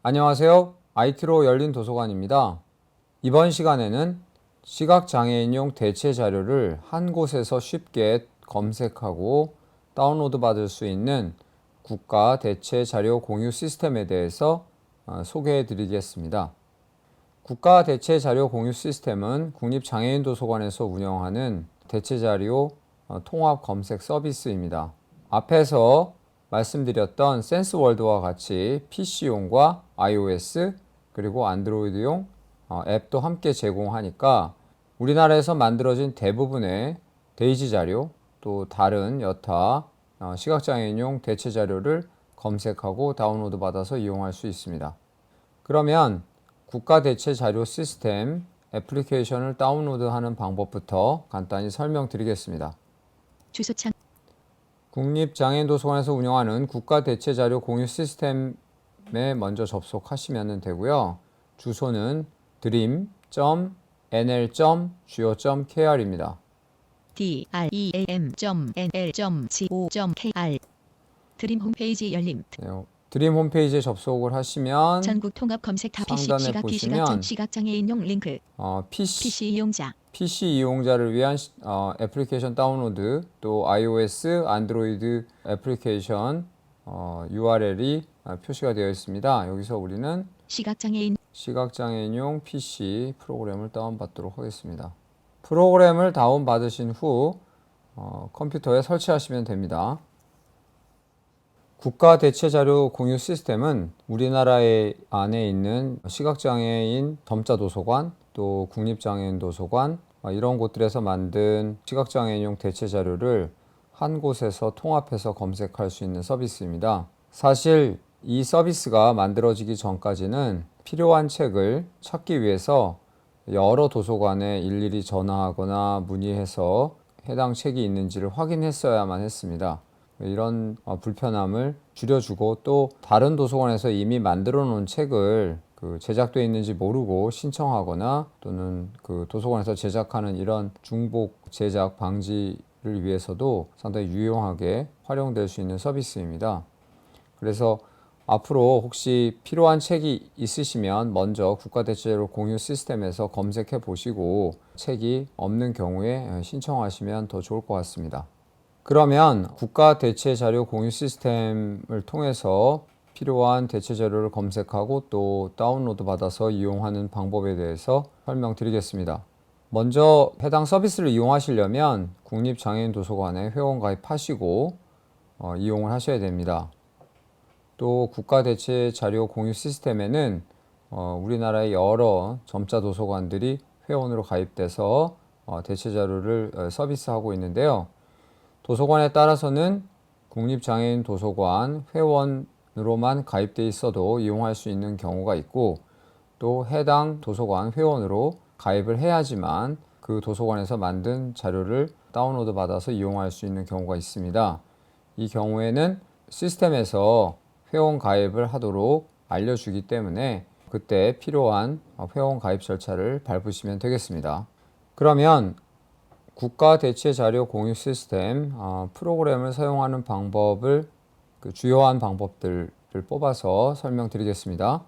안녕하세요. IT로 열린 도서관입니다. 이번 시간에는 시각장애인용 대체 자료를 한 곳에서 쉽게 검색하고 다운로드 받을 수 있는 국가 대체 자료 공유 시스템에 대해서 소개해 드리겠습니다. 국가 대체 자료 공유 시스템은 국립장애인도서관에서 운영하는 대체 자료 통합 검색 서비스입니다. 앞에서 말씀드렸던 센스월드와 같이 PC용과 iOS 그리고 안드로이드용 앱도 함께 제공하니까 우리나라에서 만들어진 대부분의 데이지 자료 또 다른 여타 시각장애인용 대체 자료를 검색하고 다운로드 받아서 이용할 수 있습니다. 그러면 국가 대체 자료 시스템 애플리케이션을 다운로드하는 방법부터 간단히 설명드리겠습니다. 주소창 국립장애인도서관에서 운영하는 국가 대체 자료 공유 시스템에 먼저 접속하시면 되고요. 주소는 dream.nl.go.kr입니다. dream.nl.go.kr 드림 홈페이지 열림. 드림 홈페이지에 접속을 하시면 전국 통합 검색 답이식 상단에 시각 보시면 시각장애인용 링크 PC 이용자 PC 이용자를 위한 애플리케이션 다운로드 또 iOS, 안드로이드 애플리케이션 URL이 표시가 되어 있습니다. 여기서 우리는 시각장애인용 PC 프로그램을 다운받도록 하겠습니다. 프로그램을 다운받으신 후 컴퓨터에 설치하시면 됩니다. 국가 대체 자료 공유 시스템은 우리나라에 안에 있는 시각장애인 점자도서관 또 국립장애인도서관 이런 곳들에서 만든 시각장애인용 대체 자료를 한 곳에서 통합해서 검색할 수 있는 서비스입니다. 사실 이 서비스가 만들어지기 전까지는 필요한 책을 찾기 위해서 여러 도서관에 일일이 전화하거나 문의해서 해당 책이 있는지를 확인했어야만 했습니다. 이런 불편함을 줄여주고 또 다른 도서관에서 이미 만들어 놓은 책을 제작되어 있는지 모르고 신청하거나 또는 그 도서관에서 제작하는 이런 중복 제작 방지를 위해서도 상당히 유용하게 활용될 수 있는 서비스입니다. 그래서 앞으로 혹시 필요한 책이 있으시면 먼저 국가대체자료 공유 시스템에서 검색해 보시고 책이 없는 경우에 신청하시면 더 좋을 것 같습니다. 그러면 국가 대체 자료 공유 시스템을 통해서 필요한 대체 자료를 검색하고 또 다운로드 받아서 이용하는 방법에 대해서 설명드리겠습니다. 먼저 해당 서비스를 이용하시려면 국립장애인도서관에 회원 가입하시고 이용을 하셔야 됩니다. 또 국가 대체 자료 공유 시스템에는 우리나라의 여러 점자 도서관들이 회원으로 가입돼서 대체 자료를 서비스하고 있는데요. 도서관에 따라서는 국립장애인 도서관 회원으로만 가입돼 있어도 이용할 수 있는 경우가 있고 또 해당 도서관 회원으로 가입을 해야지만 그 도서관에서 만든 자료를 다운로드 받아서 이용할 수 있는 경우가 있습니다. 이 경우에는 시스템에서 회원 가입을 하도록 알려주기 때문에 그때 필요한 회원 가입 절차를 밟으시면 되겠습니다. 그러면 국가 대체 자료 공유 시스템 프로그램을 사용하는 방법을 주요한 방법들을 뽑아서 설명드리겠습니다.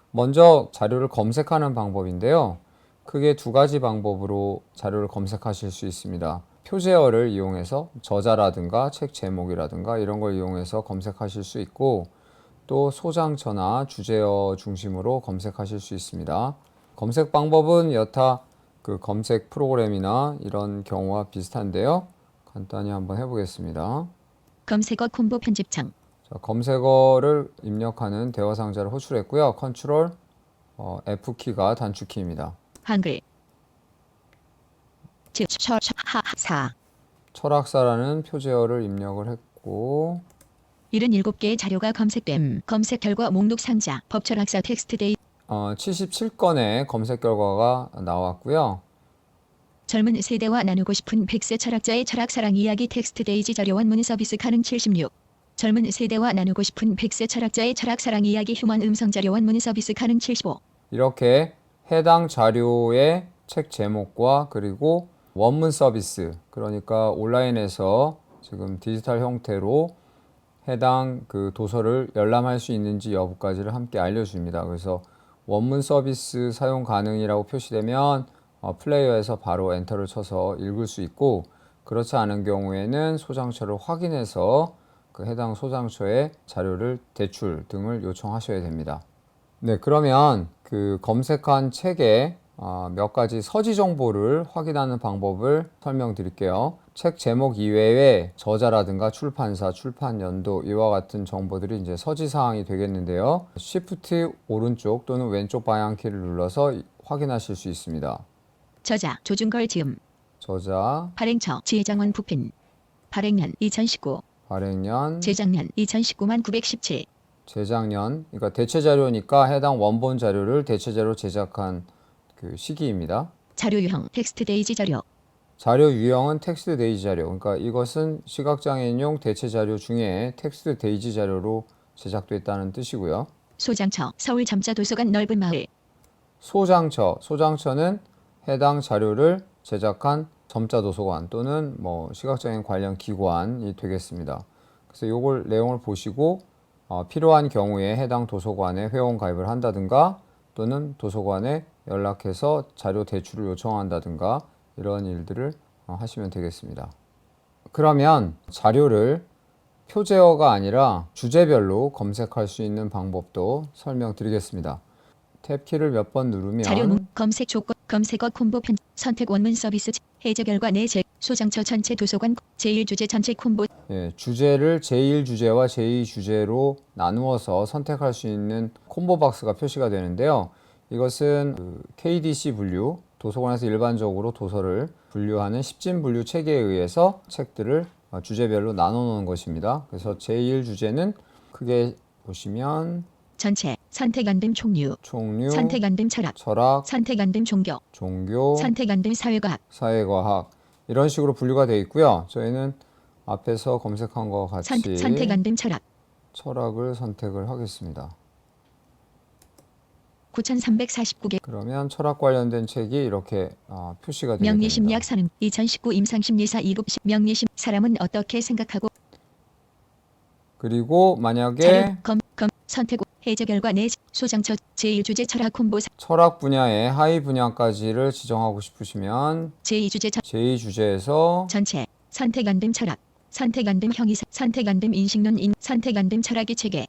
먼저 자료를 검색하는 방법인데요. 크게 두 가지 방법으로 자료를 검색하실 수 있습니다. 표제어를 이용해서 저자라든가 책 제목이라든가 이런 걸 이용해서 검색하실 수 있고 또 소장처나 주제어 중심으로 검색하실 수 있습니다. 검색 방법은 여타 검색 프로그램이나 이런 경우와 비슷한데요. 간단히 한번 해보겠습니다. 검색어 콤보 편집창 검색어를 입력하는 대화 상자를 호출했고요. 컨트롤 F키가 단축키입니다. 한글 철학사라는 표제어를 입력을 했고 77개의 자료가 검색됨. 검색 결과 목록 상자 법철학사 텍스트 데이 77건의 검색 결과가 나왔고요. 젊은 세대와 나누고 싶은 100세 철학자의 철학사랑 이야기 텍스트 데이지 자료 원문 서비스 가능 76. 젊은 세대와 나누고 싶은 100세 철학자의 철학사랑 이야기 휴먼 음성 자료 원문 서비스 가능 75. 이렇게 해당 자료의 책 제목과 그리고 원문 서비스, 그러니까 온라인에서 지금 디지털 형태로 해당 그 도서를 열람할 수 있는지 여부까지를 함께 알려줍니다. 그래서 원문 서비스 사용 가능이라고 표시되면 플레이어에서 바로 엔터를 쳐서 읽을 수 있고, 그렇지 않은 경우에는 소장처를 확인해서 그 해당 소장처의 자료를 대출 등을 요청하셔야 됩니다. 네, 그러면 그 검색한 책에 몇 가지 서지 정보를 확인하는 방법을 설명드릴게요. 책 제목 이외에 저자라든가 출판사, 출판 연도 이와 같은 정보들이 이제 서지 사항이 되겠는데요. Shift 오른쪽 또는 왼쪽 방향키를 눌러서 확인하실 수 있습니다. 저자 조중걸 지음. 저자, 발행처 지혜정원 부핀. 발행년 2019. 발행년, 제작년 2019만 917. 제작년, 그러니까 대체 자료니까 해당 원본 자료를 대체 자료 제작한 그 시기입니다. 자료 유형 텍스트 데이지 자료. 자료 유형은 텍스트 데이지 자료. 그러니까 이것은 시각장애인용 대체 자료 중에 텍스트 데이지 자료로 제작됐다는 뜻이고요. 소장처 서울 점자도서관 넓은 마을. 소장처는 해당 자료를 제작한 점자도서관 또는 뭐 시각장애인 관련 기관이 되겠습니다. 그래서 이걸 내용을 보시고 필요한 경우에 해당 도서관에 회원 가입을 한다든가 또는 도서관에 연락해서 자료 대출을 요청한다든가 이런 일들을 하시면 되겠습니다. 그러면 자료를 표제어가 아니라 주제별로 검색할 수 있는 방법도 설명드리겠습니다. 탭키를 몇 번 누르면 자료문 검색 조건 검색어 콤보 편 선택 원문 서비스 해제 결과 내재 소장처 전체 도서관 제1주제 전체 콤보. 주제를 제1주제와 제2주제로 나누어서 선택할 수 있는 콤보 박스가 표시가 되는데요. 이것은 KDC 분류, 도서관에서 일반적으로 도서를 분류하는 10진 분류 체계에 의해서 책들을 주제별로 나눠 놓은 것입니다. 그래서 제1주제는 크게 보시면 전체 선택 안됨 총류 선택 안됨 철학 선택 안됨 종교 선택 안됨 사회과학 이런 식으로 분류가 되어 있고요. 저희는 앞에서 검색한 것과 같이 선택 안됨 철학을 선택을 하겠습니다. 9349개. 그러면 철학 관련된 책이 이렇게 표시가 되게 됩니다. 명리심리학 사능 2019 임상심리사 2급 명리심 사람은 어떻게 생각하고. 그리고 만약에 자료 검 선택 해제 결과 내 소장처 제1주제 철학 콤보 철학 분야의 하위 분야까지를 지정하고 싶으시면 제2주제에서 전체 선택 안됨 철학 선택 안됨 형이사 선택 안됨 인식론 선택 안됨 철학의 체계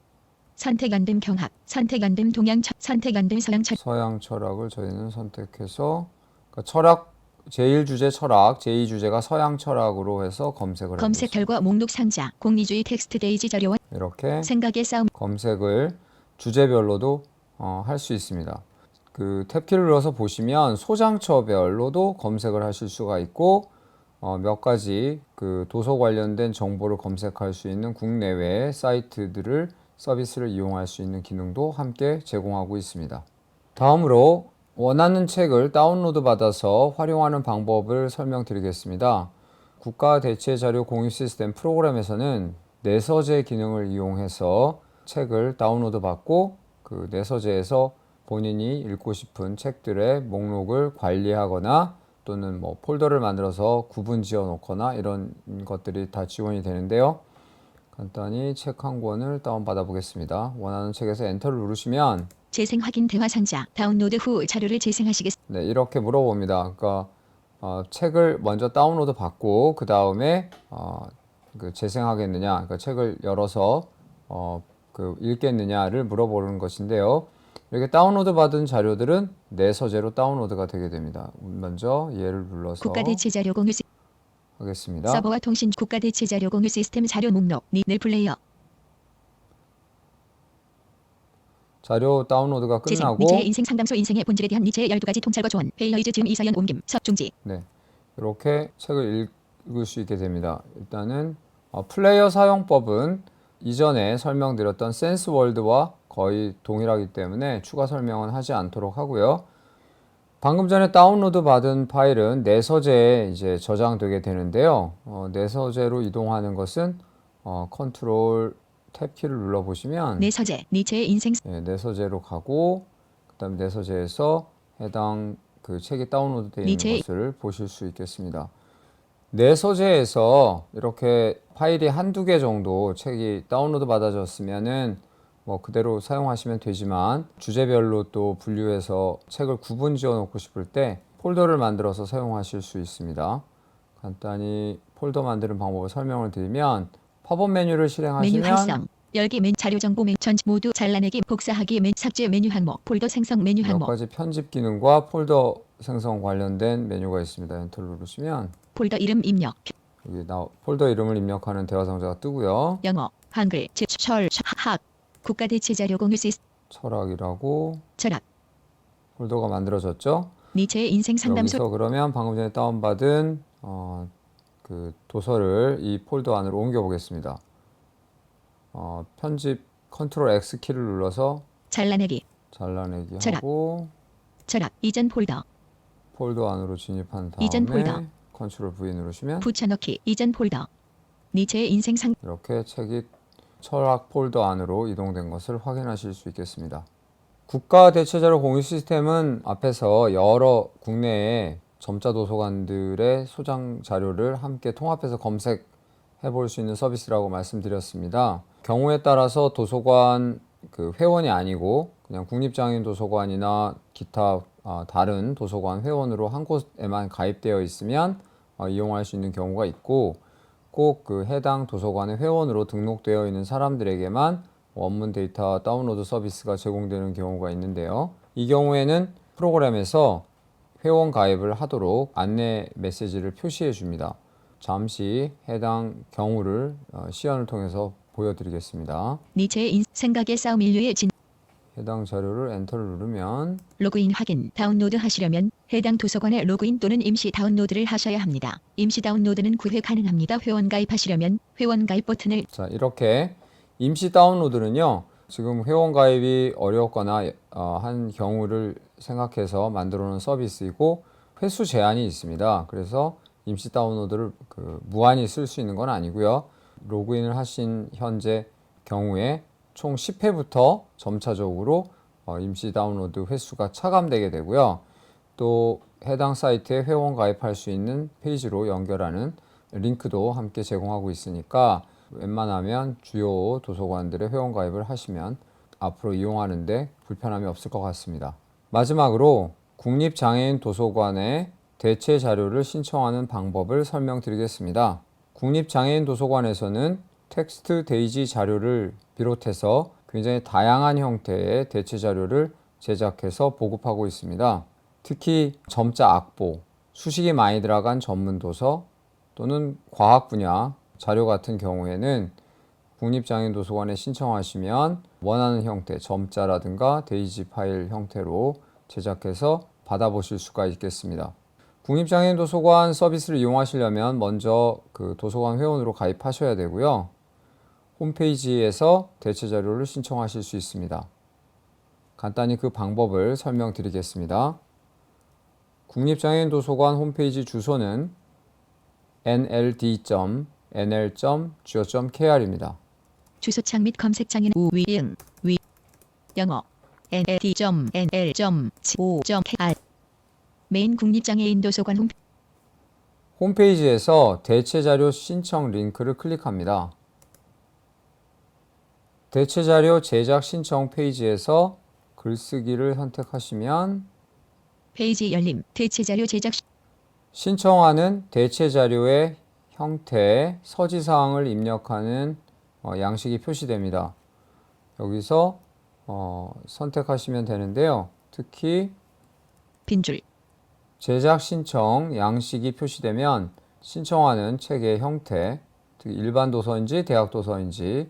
선택 안됨 경학 선택 안됨 동양 선택 안됨 서양 철학을 저희는 선택해서 그러니까 철학 제1주제 철학, 제2주제가 서양 철학으로 해서 검색을 검색 결과 목록 상자 공리주의 텍스트 데이지 자료원 이렇게 생각의 싸움 검색을 주제별로도 할 수 있습니다. 그 탭키를 눌러서 보시면 소장처별로도 검색을 하실 수가 있고 몇 가지 그 도서 관련된 정보를 검색할 수 있는 국내외 사이트들을 서비스를 이용할 수 있는 기능도 함께 제공하고 있습니다. 다음으로 원하는 책을 다운로드 받아서 활용하는 방법을 설명드리겠습니다. 국가 대체 자료 공유 시스템 프로그램에서는 내서재 기능을 이용해서 책을 다운로드 받고 그 내서재에서 본인이 읽고 싶은 책들의 목록을 관리하거나 또는 뭐 폴더를 만들어서 구분 지어 놓거나 이런 것들이 다 지원이 되는데요. 간단히 책 한 권을 다운받아 보겠습니다. 원하는 책에서 엔터를 누르시면 재생 확인 대화 상자 다운로드 후 자료를 재생하시겠습니다. 네, 이렇게 물어봅니다. 그러니까 책을 먼저 다운로드 받고 그 다음에 그 재생하겠느냐, 그러니까 책을 열어서 그 읽겠느냐를 물어보는 것인데요. 이렇게 다운로드 받은 자료들은 내서재로 다운로드가 되게 됩니다. 먼저 얘를 눌러서 국가대체자료 공유 하겠습니다. 서버와 통신 국가대체자료 공유 시스템 자료 목록 늘 플레이어 자료 다운로드가 끝나고 니체의 인생 상담소 인생의 본질에 대한 니체의 12가지 통찰과 조언 페일러이즈 즈음 이서연 옮김 서중지. 네, 이렇게 책을 읽을 수 있게 됩니다. 일단은 플레이어 사용법은 이전에 설명드렸던 센스월드와 거의 동일하기 때문에 추가 설명은 하지 않도록 하고요. 방금 전에 다운로드 받은 파일은 내서재에 이제 저장되게 되는데요. 내서재로 이동하는 것은 컨트롤 탭키를 눌러 보시면 내서재 니체의 인생 내서재로 가고 그다음에 내서재에서 해당 그 책이 다운로드되어 있는 니체. 것을 보실 수 있겠습니다. 내 서재에서 이렇게 파일이 한두 개 정도 책이 다운로드 받아졌으면은 뭐 그대로 사용하시면 되지만 주제별로 또 분류해서 책을 구분 지어 놓고 싶을 때 폴더를 만들어서 사용하실 수 있습니다. 간단히 폴더 만드는 방법을 설명을 드리면 팝업 메뉴를 메뉴 실행하시면 활성. 열기 메뉴 자료 정보 메뉴 전체 모두 잘라내기 복사하기 메뉴 삭제 메뉴 항목 폴더 생성 메뉴 몇 항목 가지 편집 기능과 폴더 생성 관련된 메뉴가 있습니다. 엔터를 누르시면 폴더 이름 입력 여기 폴더 이름을 입력하는 대화 상자가 뜨고요. 영어 한글 철학 국가 대체 자료 공유 시스템 철학이라고 철학 폴더가 만들어졌죠. 니체의 인생 상담소 여기서 그러면 방금 전에 다운받은 그 도서를 이 폴더 안으로 옮겨 보겠습니다. 편집 컨트롤 X 키를 눌러서 잘라내기 잘라내기 철학. 하고 철학 이전 폴더 폴더 안으로 진입한 이전 다음에 폴더. 컨트롤 V 누르시면 붙여넣기 이전 폴더 니체의 인생 상 이렇게 책이 철학 폴더 안으로 이동된 것을 확인하실 수 있겠습니다. 국가 대체자료 공유 시스템은 앞에서 여러 국내의 점자 도서관들의 소장 자료를 함께 통합해서 검색해 볼 수 있는 서비스라고 말씀드렸습니다. 경우에 따라서 도서관 그 회원이 아니고 그냥 국립장애인 도서관이나 기타 다른 도서관 회원으로 한 곳에만 가입되어 있으면 이용할 수 있는 경우가 있고 꼭 그 해당 도서관의 회원으로 등록되어 있는 사람들에게만 원문 데이터 다운로드 서비스가 제공되는 경우가 있는데요. 이 경우에는 프로그램에서 회원 가입을 하도록 안내 메시지를 표시해 줍니다. 잠시 해당 경우를 시연을 통해서 보여드리겠습니다. 니체의 생각의 싸움 인류의 진 해당 자료를 엔터를 누르면 로그인 확인 다운로드 하시려면 해당 도서관에 로그인 또는 임시 다운로드를 하셔야 합니다. 임시 다운로드는 9회 가능합니다. 회원 가입하시려면 회원 가입 버튼을 자 이렇게 임시 다운로드는요 지금 회원 가입이 어렵거나 한 경우를 생각해서 만들어 놓은 서비스이고 횟수 제한이 있습니다. 그래서 임시 다운로드를 무한히 쓸 수 있는 건 아니고요. 로그인을 하신 현재 경우에 총 10회부터 점차적으로 임시 다운로드 횟수가 차감되게 되고요. 또 해당 사이트에 회원 가입할 수 있는 페이지로 연결하는 링크도 함께 제공하고 있으니까 웬만하면 주요 도서관들의 회원 가입을 하시면 앞으로 이용하는데 불편함이 없을 것 같습니다. 마지막으로 국립장애인 도서관에 대체 자료를 신청하는 방법을 설명드리겠습니다. 국립장애인 도서관에서는 텍스트 데이지 자료를 비롯해서 굉장히 다양한 형태의 대체 자료를 제작해서 보급하고 있습니다. 특히 점자 악보, 수식이 많이 들어간 전문 도서 또는 과학 분야 자료 같은 경우에는 국립장애인 도서관에 신청하시면 원하는 형태, 점자라든가 데이지 파일 형태로 제작해서 받아보실 수가 있겠습니다. 국립장애인 도서관 서비스를 이용하시려면 먼저 그 도서관 회원으로 가입하셔야 되고요. 홈페이지에서 대체 자료를 신청하실 수 있습니다. 간단히 그 방법을 설명드리겠습니다. 국립장애인 도서관 홈페이지 주소는 nld.nl.go.kr입니다. 주소창 및 검색창에는 우위응 위 영어 nld.nl.go.kr 메인 국립장애인 도서관 홈페이지에서 대체 자료 신청 링크를 클릭합니다. 대체 자료 제작 신청 페이지에서 글쓰기를 선택하시면 페이지 열림 대체 자료 제작 신청하는 대체 자료의 형태, 서지사항을 입력하는 양식이 표시됩니다. 여기서 선택하시면 되는데요. 특히 빈줄 제작 신청 양식이 표시되면 신청하는 책의 형태, 특히 일반 도서인지 대학 도서인지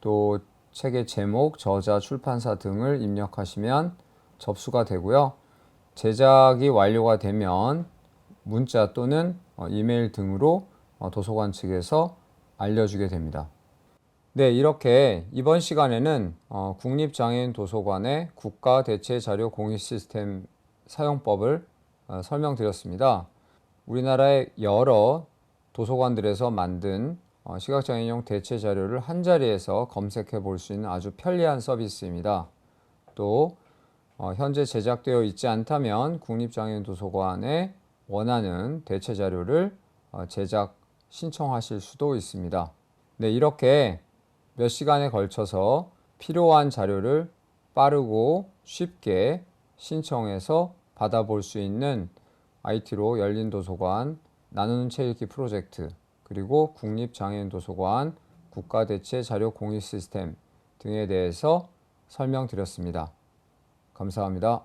또 책의 제목, 저자, 출판사 등을 입력하시면 접수가 되고요. 제작이 완료가 되면 문자 또는 이메일 등으로 도서관 측에서 알려주게 됩니다. 네, 이렇게 이번 시간에는 국립장애인 도서관의 국가 대체 자료 공유 시스템 사용법을 설명드렸습니다. 우리나라의 여러 도서관들에서 만든 시각장애인용 대체 자료를 한자리에서 검색해 볼 수 있는 아주 편리한 서비스입니다. 또 현재 제작되어 있지 않다면 국립장애인도서관에 원하는 대체 자료를 제작 신청하실 수도 있습니다. 네, 이렇게 몇 시간에 걸쳐서 필요한 자료를 빠르고 쉽게 신청해서 받아볼 수 있는 IT로 열린 도서관 나누는 책 읽기 프로젝트, 그리고 국립장애인도서관 국가대체 자료 공유 시스템 등에 대해서 설명드렸습니다. 감사합니다.